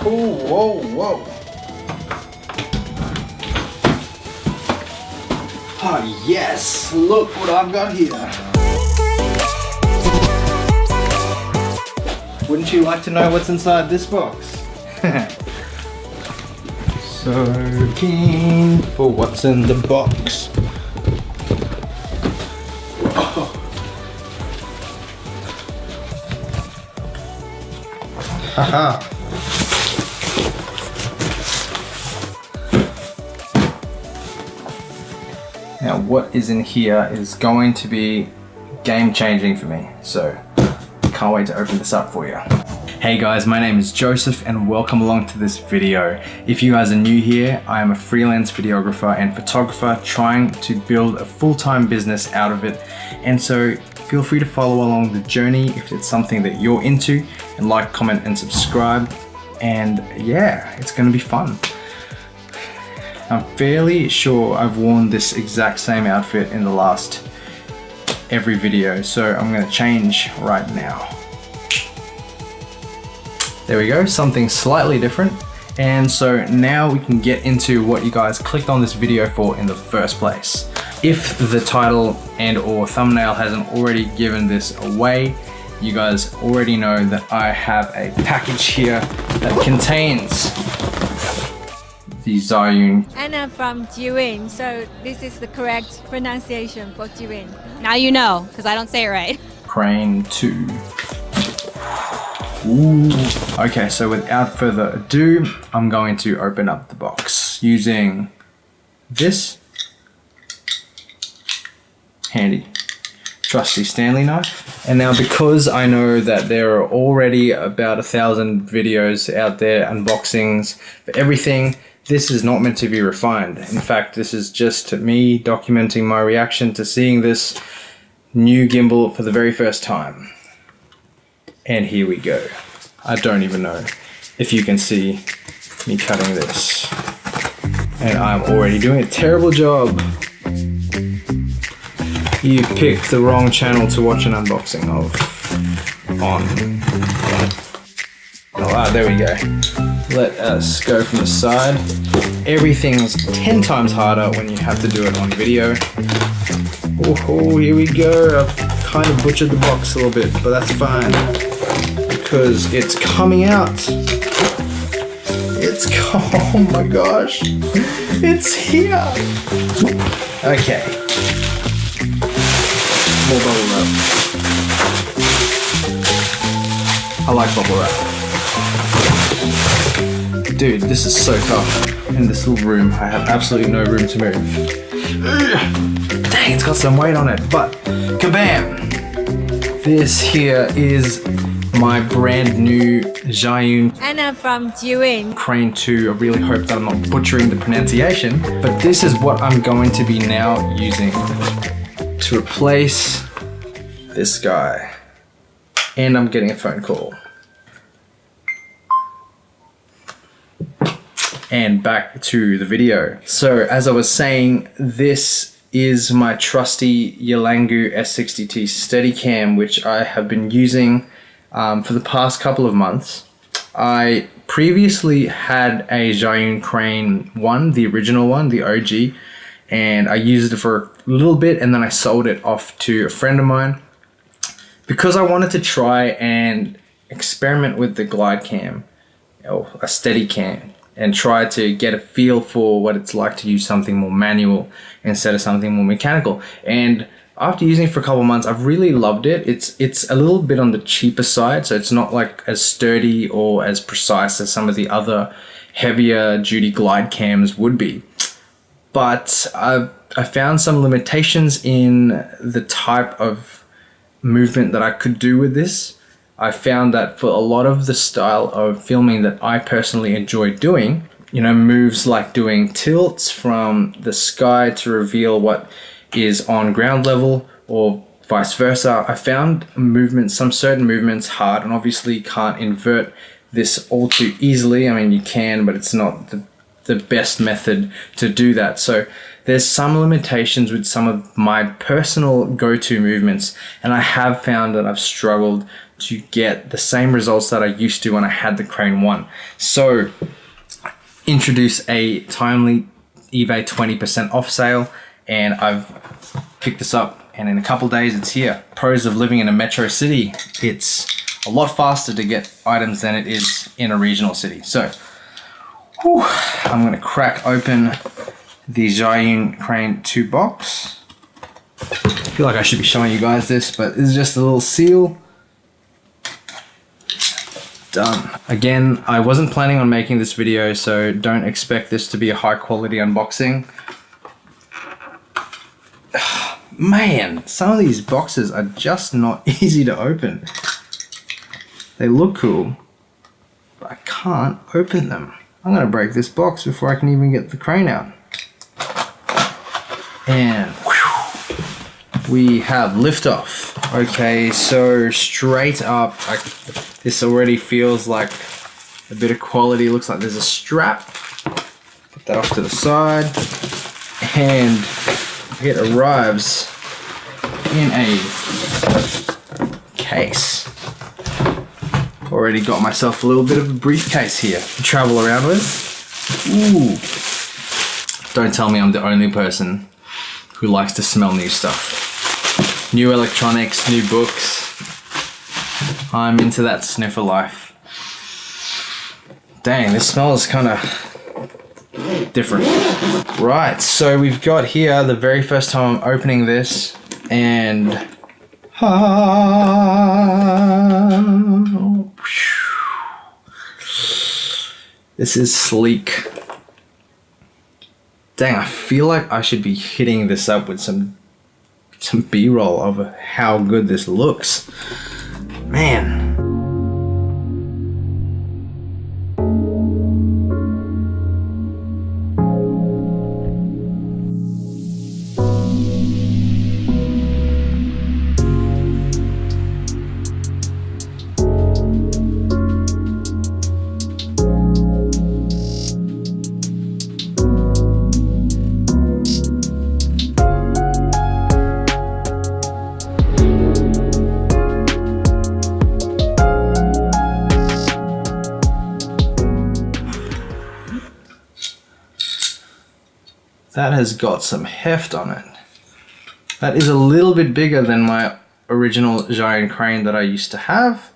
cool. Whoa, whoa. Oh yes, look what I've got here. Wouldn't you like to know what's inside this box? So keen for what's in the box. Oh. Haha. Now what is in here is going to be game changing for me, so can't wait to open this up for you. Hey guys, my name is Joseph and welcome along to this video. If you guys are new here, I am a freelance videographer and photographer trying to build a full-time business out of it, and so feel free to follow along the journey if it's something that you're into, and like, comment and subscribe, and yeah, it's gonna be fun. I'm fairly sure I've worn this exact same outfit in the last every video, so I'm gonna change right now. There we go, something slightly different. And so now we can get into what you guys clicked on this video for in the first place. If the title and or thumbnail hasn't already given this away, you guys already know that I have a package here that contains the Zhiyun. Anna from Zhiyun, so this is the correct pronunciation for Zhiyun. Now you know, because I don't say it right. Crane 2. Ooh. Okay, so without further ado, I'm going to open up the box using this handy, trusty Stanley knife. And now because I know that there are already about 1,000 videos out there, unboxings for everything, this is not meant to be refined. In fact, this is just me documenting my reaction to seeing this new gimbal for the very first time. And here we go. I don't even know if you can see me cutting this. And I'm already doing a terrible job. You picked the wrong channel to watch an unboxing of. There we go. Let us go from the side. Everything's 10 times harder when you have to do it on video. Oh, here we go. I've kind of butchered the box a little bit, but that's fine because it's coming out. Oh my gosh, it's here. Okay. More bubble wrap. I like bubble wrap. Dude, this is so tough. In this little room, I have absolutely no room to move. Dang, it's got some weight on it, but kabam! This here is my brand new Zhiyun Anna from Zhiyun Crane 2. I really hope that I'm not butchering the pronunciation, but this is what I'm going to be now using to replace this guy. And I'm getting a phone call. And back to the video. So as I was saying, this is my trusty Yelangu S60T Steadicam, which I have been using for the past couple of months. I previously had a Zhiyun Crane 1, the original one, the OG, and I used it for a little bit and then I sold it off to a friend of mine because I wanted to try and experiment with the glide cam, or a Steadicam, and try to get a feel for what it's like to use something more manual instead of something more mechanical. And after using it for a couple of months, I've really loved it. It's a little bit on the cheaper side, so it's not like as sturdy or as precise as some of the other heavier duty glide cams would be. But I found some limitations in the type of movement that I could do with this. I found that for a lot of the style of filming that I personally enjoy doing, you know, moves like doing tilts from the sky to reveal what is on ground level or vice versa, I found some certain movements hard, and obviously can't invert this all too easily. I mean, you can, but it's not the best method to do that. So there's some limitations with some of my personal go-to movements, and I have found that I've struggled to get the same results that I used to when I had the Crane 1. So introduce a timely eBay 20% off sale, and I've picked this up, and in a couple days it's here. Pros of living in a metro city: it's a lot faster to get items than it is in a regional city. So I'm gonna crack open the Zhiyun Crane 2 box. I feel like I should be showing you guys this, but this is just a little seal. Done. Again, I wasn't planning on making this video, so don't expect this to be a high quality unboxing. Man, some of these boxes are just not easy to open. They look cool, but I can't open them. I'm gonna break this box before I can even get the crane out. And whew, we have liftoff. Okay, so straight up, this already feels like a bit of quality. Looks like there's a strap. Put that off to the side, and it arrives in a case. Already got myself a little bit of a briefcase here to travel around with. Ooh. Don't tell me I'm the only person who likes to smell new stuff. New electronics, new books. I'm into that sniffer life. Dang, this smells kind of different. Right, so we've got here the very first time I'm opening this, and this is sleek. Dang, I feel like I should be hitting this up with some B-roll of how good this looks. Man. That has got some heft on it. That is a little bit bigger than my original Zhiyun Crane that I used to have.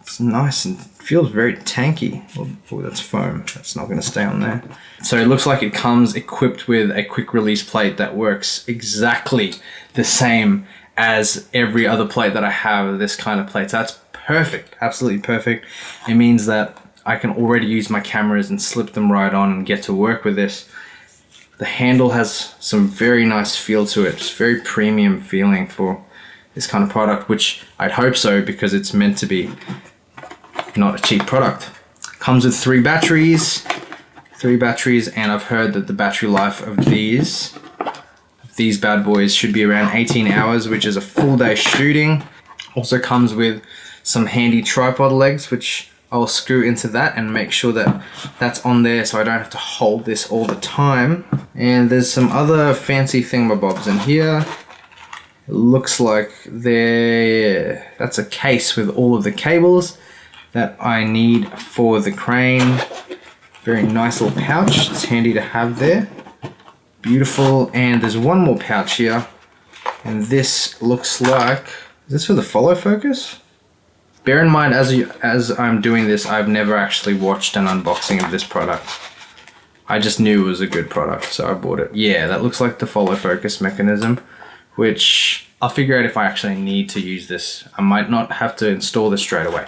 It's nice and feels very tanky. Oh, that's foam. That's not going to stay on there. So it looks like it comes equipped with a quick release plate that works exactly the same as every other plate that I have, this kind of plate. So that's perfect, absolutely perfect. It means that I can already use my cameras and slip them right on and get to work with this. The handle has some very nice feel to it. It's very premium feeling for this kind of product, which I'd hope so because it's meant to be not a cheap product. Comes with 3 batteries, and I've heard that the battery life of these bad boys should be around 18 hours, which is a full day shooting. Also comes with some handy tripod legs, which I'll screw into that and make sure that that's on there so I don't have to hold this all the time. And there's some other fancy thingamabobs in here. It looks like that's a case with all of the cables that I need for the crane. Very nice little pouch. It's handy to have there. Beautiful. And there's one more pouch here. And this looks like, is this for the follow focus? Bear in mind, as I'm doing this, I've never actually watched an unboxing of this product. I just knew it was a good product, so I bought it. Yeah, that looks like the follow focus mechanism, which I'll figure out if I actually need to use this. I might not have to install this straight away.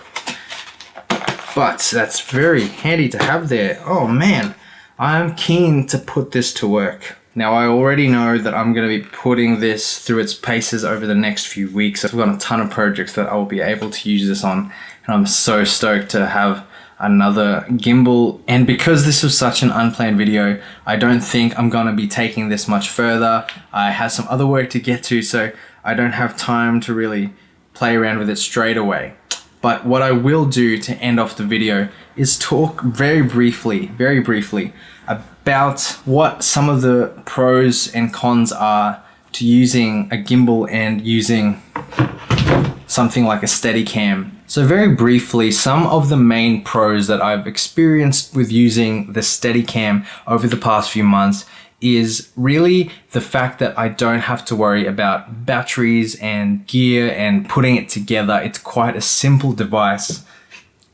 But that's very handy to have there. Oh man, I'm keen to put this to work. Now I already know that I'm going to be putting this through its paces over the next few weeks. I've got a ton of projects that I will be able to use this on, and I'm so stoked to have another gimbal. And because this was such an unplanned video, I don't think I'm going to be taking this much further. I have some other work to get to, so I don't have time to really play around with it straight away. But what I will do to end off the video is talk very briefly about what some of the pros and cons are to using a gimbal and using something like a Steadicam. So very briefly, some of the main pros that I've experienced with using the Steadicam over the past few months is really the fact that I don't have to worry about batteries and gear and putting it together. It's quite a simple device.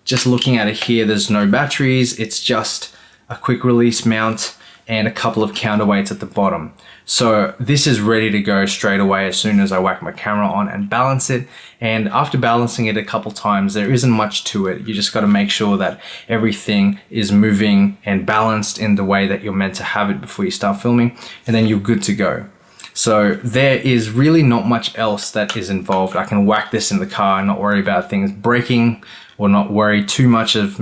Just looking at it here, there's no batteries. It's just a quick release mount and a couple of counterweights at the bottom. So this is ready to go straight away as soon as I whack my camera on and balance it. And after balancing it a couple times, there isn't much to it. You just got to make sure that everything is moving and balanced in the way that you're meant to have it before you start filming, and then you're good to go. So there is really not much else that is involved. I can whack this in the car and not worry about things breaking, or not worry too much of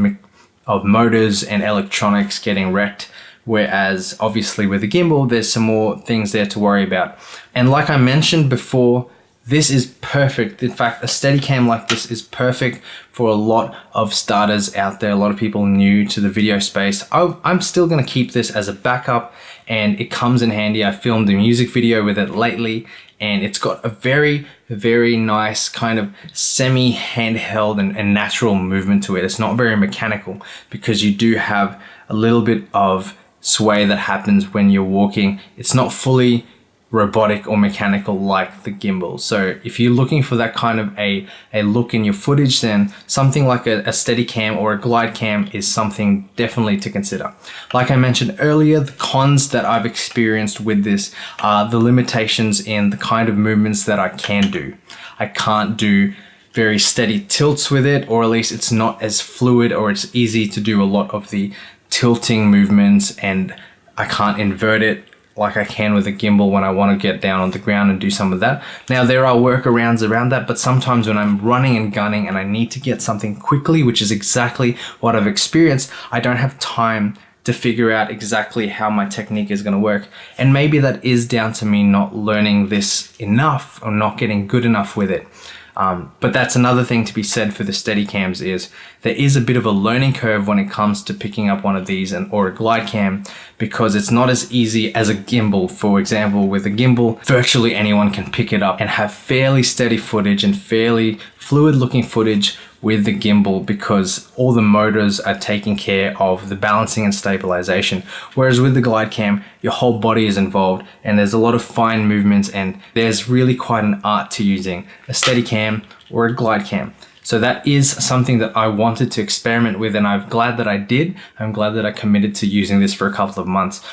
motors and electronics getting wrecked. Whereas obviously with the gimbal, there's some more things there to worry about. And like I mentioned before, this is perfect. In fact, a Steadicam like this is perfect for a lot of starters out there, a lot of people new to the video space. I'm still gonna keep this as a backup, and it comes in handy. I filmed a music video with it lately, and it's got a very, very nice kind of semi-handheld and natural movement to it. It's not very mechanical because you do have a little bit of sway that happens when you're walking. It's not fully robotic or mechanical like the gimbal. So if you're looking for that kind of a look in your footage, then something like a Steadicam or a glide cam is something definitely to consider. Like I mentioned earlier, the cons that I've experienced with this are the limitations in the kind of movements that I can do. I can't do very steady tilts with it, or at least it's not as fluid, or it's easy to do a lot of the tilting movements, and I can't invert it like I can with a gimbal when I want to get down on the ground and do some of that. Now there are workarounds around that, but sometimes when I'm running and gunning and I need to get something quickly, which is exactly what I've experienced, I don't have time to figure out exactly how my technique is going to work. And maybe that is down to me not learning this enough or not getting good enough with it. But that's another thing to be said for the Steadicams, is there is a bit of a learning curve when it comes to picking up one of these or a glide cam, because it's not as easy as a gimbal. For example, with a gimbal, virtually anyone can pick it up and have fairly steady footage and fairly fluid looking footage with the gimbal, because all the motors are taking care of the balancing and stabilization. Whereas with the glide cam, your whole body is involved and there's a lot of fine movements, and there's really quite an art to using a Steadicam or a glide cam. So that is something that I wanted to experiment with, and I'm glad that I did. I'm glad that I committed to using this for a couple of months.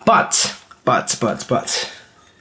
But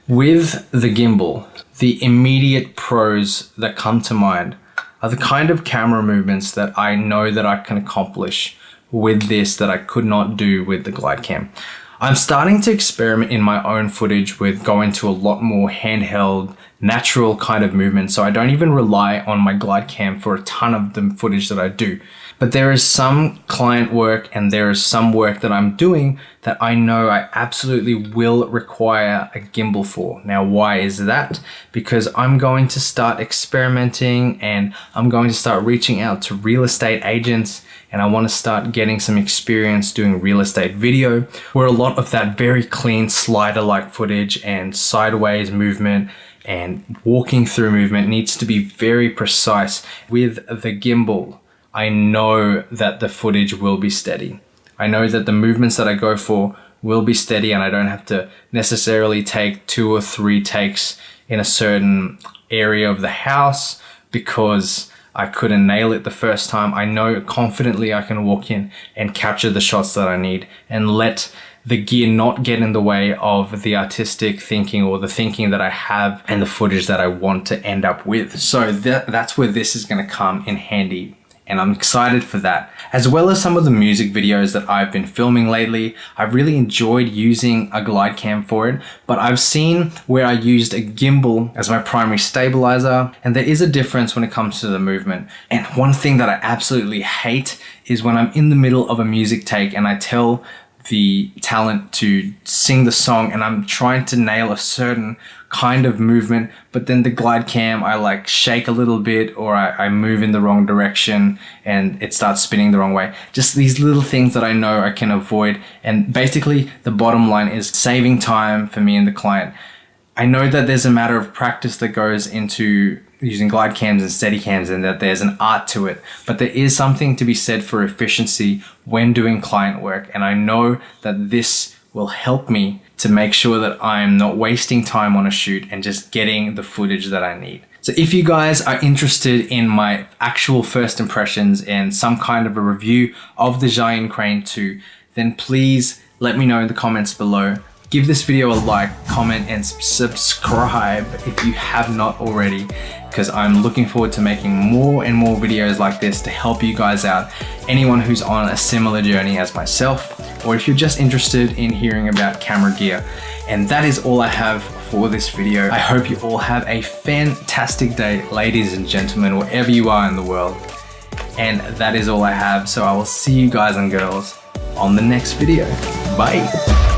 with the gimbal, the immediate pros that come to mind are the kind of camera movements that I know that I can accomplish with this that I could not do with the glide cam. I'm starting to experiment in my own footage with going to a lot more handheld, natural kind of movement, so I don't even rely on my glide cam for a ton of the footage that I do. But there is some client work and there is some work that I'm doing that I know I absolutely will require a gimbal for. Now, why is that? Because I'm going to start experimenting and I'm going to start reaching out to real estate agents, and I want to start getting some experience doing real estate video, where a lot of that very clean slider-like footage and sideways movement and walking through movement needs to be very precise. With the gimbal, I know that the footage will be steady. I know that the movements that I go for will be steady, and I don't have to necessarily take 2 or 3 takes in a certain area of the house because I couldn't nail it the first time. I know confidently I can walk in and capture the shots that I need and let the gear not get in the way of the artistic thinking or the thinking that I have and the footage that I want to end up with. So that's where this is going to come in handy, and I'm excited for that. As well as some of the music videos that I've been filming lately, I've really enjoyed using a glide cam for it, but I've seen where I used a gimbal as my primary stabilizer, and there is a difference when it comes to the movement. And one thing that I absolutely hate is when I'm in the middle of a music take and I tell the talent to sing the song and I'm trying to nail a certain kind of movement, but then the glide cam, I like shake a little bit, or I move in the wrong direction and it starts spinning the wrong way. Just these little things that I know I can avoid. And basically the bottom line is saving time for me and the client. I know that there's a matter of practice that goes into using glide cams and Steadicams, and that there's an art to it, but there is something to be said for efficiency when doing client work. And I know that this will help me to make sure that I'm not wasting time on a shoot and just getting the footage that I need. So if you guys are interested in my actual first impressions and some kind of a review of the Zhiyun Crane 2, then please let me know in the comments below. Give this video a like, comment, and subscribe if you have not already, because I'm looking forward to making more and more videos like this to help you guys out. Anyone who's on a similar journey as myself, or if you're just interested in hearing about camera gear. And that is all I have for this video. I hope you all have a fantastic day, ladies and gentlemen, wherever you are in the world. And that is all I have. So I will see you guys and girls on the next video. Bye.